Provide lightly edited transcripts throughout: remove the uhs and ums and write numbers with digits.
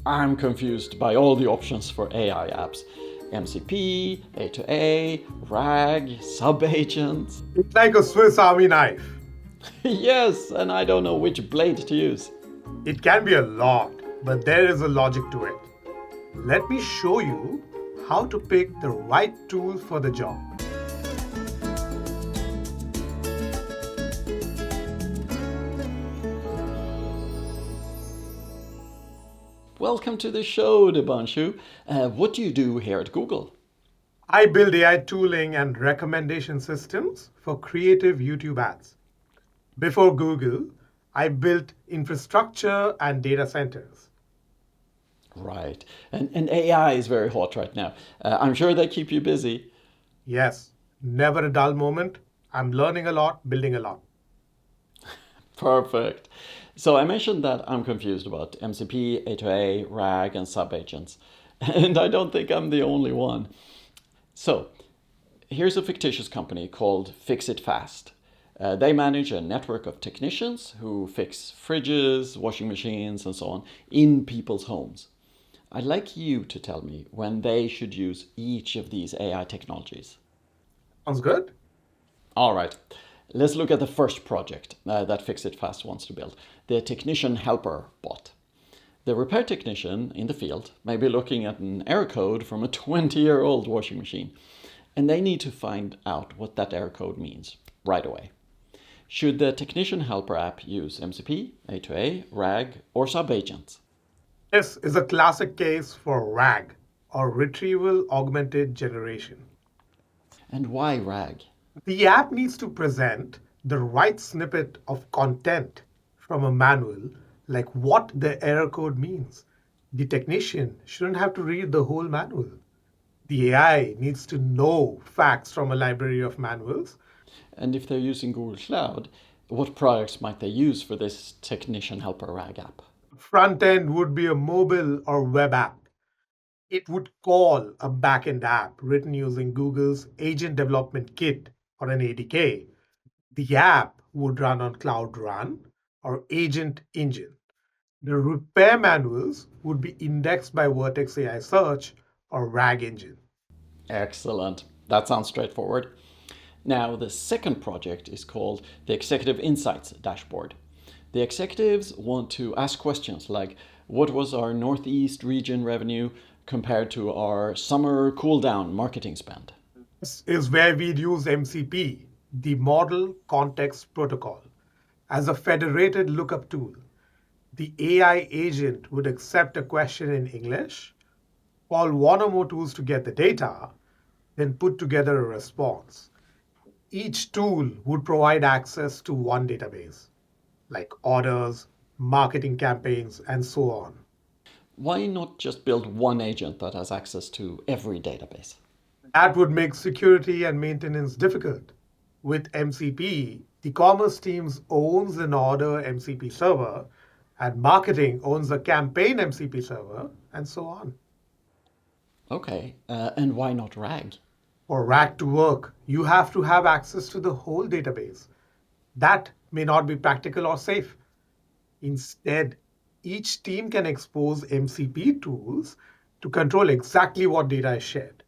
I'm confused by all the options for AI apps. MCP, A2A, RAG, subagents. It's like a Swiss Army knife. Yes, and I don't know which blade to use. It can be a lot, but there is a logic to it. Let me show you how to pick the right tool for the job. Welcome to the show, Debanshu. What do you do here at Google? I build AI tooling and recommendation systems for creative YouTube ads. Before Google, I built infrastructure and data centers. Right. And AI is very hot right now. I'm sure they keep you busy. Yes, never a dull moment. I'm learning a lot, building a lot. Perfect. So I mentioned that I'm confused about MCP, A2A, RAG, and subagents. And I don't think I'm the only one. So here's a fictitious company called FixIt Fast. They manage a network of technicians who fix fridges, washing machines, and so on in people's homes. I'd like you to tell me when they should use each of these AI technologies. Sounds good? All right, let's look at the first project that FixIt Fast wants to build, the technician helper bot. The repair technician in the field may be looking at an error code from a 20-year-old washing machine, and they need to find out what that error code means right away. Should the technician helper app use MCP, A2A, RAG, or subagents? This is a classic case for RAG, or Retrieval Augmented Generation. And why RAG? The app needs to present the right snippet of content from a manual, like what the error code means. The technician shouldn't have to read the whole manual. The AI needs to know facts from a library of manuals. And if they're using Google Cloud, what products might they use for this technician helper RAG app? Front end would be a mobile or web app. It would call a backend app written using Google's Agent Development Kit or an ADK. The app would run on Cloud Run or Agent Engine. The repair manuals would be indexed by Vertex AI Search or RAG Engine. Excellent. That sounds straightforward. Now, the second project is called the Executive Insights Dashboard. The executives want to ask questions like, what was our Northeast region revenue compared to our summer cool down marketing spend? This is where we'd use MCP, the Model Context Protocol, as a federated lookup tool. The AI agent would accept a question in English, call one or more tools to get the data, then put together a response. Each tool would provide access to one database, like orders, marketing campaigns, and so on. Why not just build one agent that has access to every database? That would make security and maintenance difficult. With MCP, the commerce teams owns an order MCP server, and marketing owns a campaign MCP server, and so on. Okay, and why not RAG? For RAG to work, you have to have access to the whole database. That may not be practical or safe. Instead, each team can expose MCP tools to control exactly what data is shared.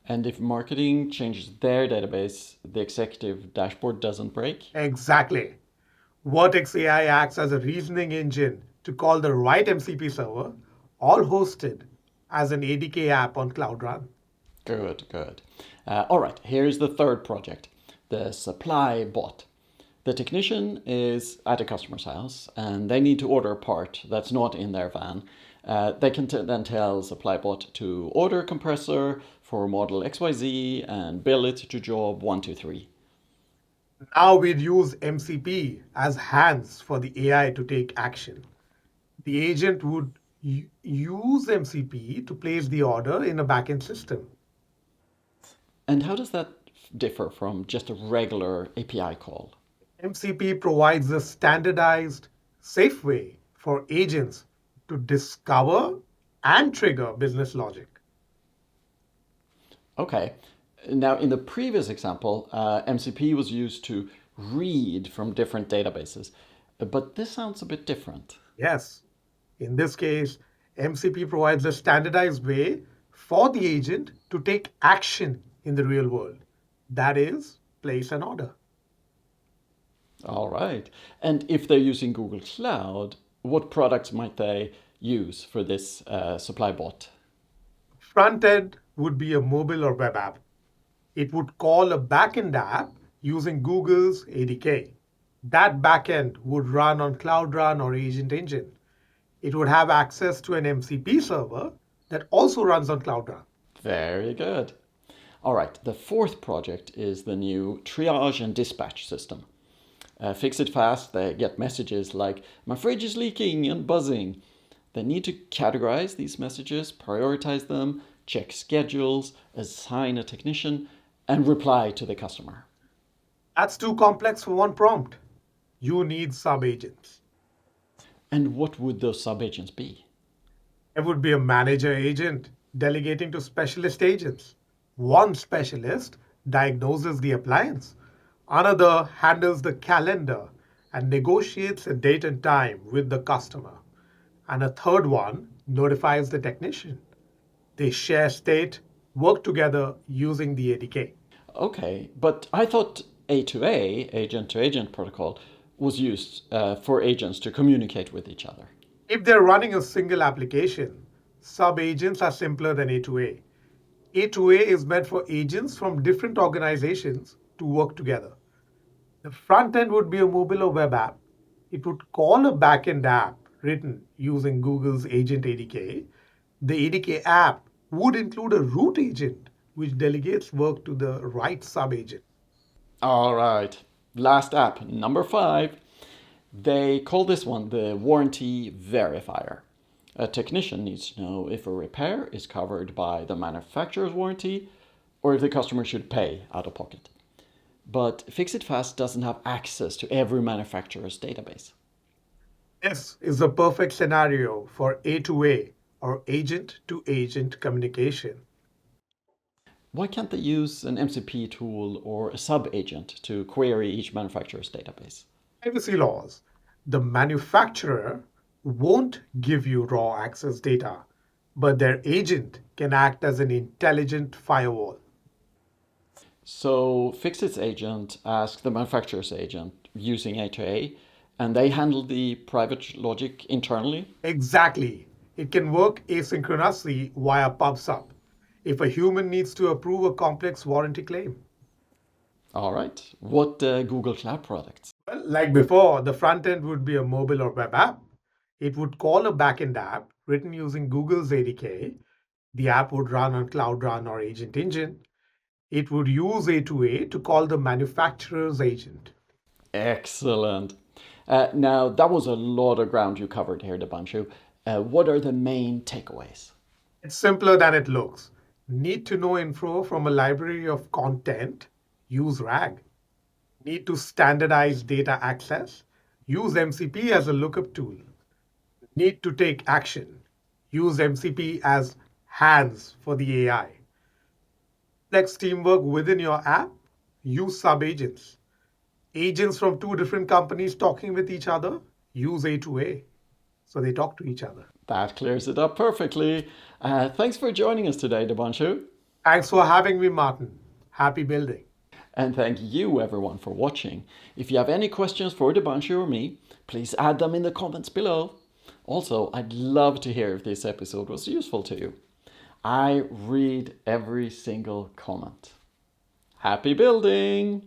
And if marketing changes their database, the executive dashboard doesn't break? Exactly. Vertex AI acts as a reasoning engine to call the right MCP server, all hosted as an ADK app on Cloud Run. Good, good. All right, here's the third project, the supply bot. The technician is at a customer's house and they need to order a part that's not in their van. They can then tell SupplyBot to order a compressor for model XYZ and bill it to job 123. Now we'd use MCP as hands for the AI to take action. The agent would use MCP to place the order in a backend system. And how does that differ from just a regular API call? MCP provides a standardized, safe way for agents to discover and trigger business logic. Okay. Now, in the previous example, MCP was used to read from different databases, but this sounds a bit different. Yes, In this case, MCP provides a standardized way for the agent to take action in the real world. That is, place an order. All right. And if they're using Google Cloud, what products might they use for this supply bot? Front end would be a mobile or web app. It would call a backend app using Google's ADK. That backend would run on Cloud Run or Agent Engine. It would have access to an MCP server that also runs on Cloud Run. Very good. All right. The fourth project is the new triage and dispatch system. FixIt Fast, they get messages like, my fridge is leaking and buzzing. They need to categorize these messages, prioritize them, check schedules, assign a technician, and reply to the customer. That's too complex for one prompt. You need sub-agents. And what would those sub-agents be? There would be a manager agent delegating to specialist agents. One specialist diagnoses the appliance, another handles the calendar and negotiates a date and time with the customer, and a third one notifies the technician. They share state, work together using the ADK. Okay, but I thought A2A, agent to agent protocol, was used for agents to communicate with each other. If they're running a single application, sub-agents are simpler than A2A. A2A is meant for agents from different organizations to work together. The front end would be a mobile or web app. It would call a backend app written using Google's Agent ADK. The ADK app would include a root agent which delegates work to the right sub-agent. All right, last app, number 5. They call this one the warranty verifier. A technician needs to know if a repair is covered by the manufacturer's warranty or if the customer should pay out of pocket. But FixIt Fast doesn't have access to every manufacturer's database. This is a perfect scenario for A2A or agent to agent communication. Why can't they use an MCP tool or a sub-agent to query each manufacturer's database? Privacy laws. The manufacturer won't give you raw access data, but their agent can act as an intelligent firewall. So FixIt's agent asks the manufacturer's agent using A2A, and they handle the private logic internally. Exactly. It can work asynchronously via PubSub if a human needs to approve a complex warranty claim. All right. What Google Cloud products? Well, like before, the front end would be a mobile or web app. It would call a backend app written using Google's ADK. The app would run on Cloud Run or Agent Engine. It would use A2A to call the manufacturer's agent. Excellent. Now, that was a lot of ground you covered here, Debanshu. What are the main takeaways? It's simpler than it looks. Need to know info from a library of content? Use RAG. Need to standardize data access? Use MCP as a lookup tool. Need to take action? Use MCP as hands for the AI. Complex teamwork within your app? Use sub-agents. Agents from two different companies talking with each other? Use A2A. So they talk to each other. That clears it up perfectly. Thanks for joining us today, Debanshu. Thanks for having me, Martin. Happy building. And thank you, everyone, for watching. If you have any questions for Debanshu or me, please add them in the comments below. Also, I'd love to hear if this episode was useful to you. I read every single comment. Happy building!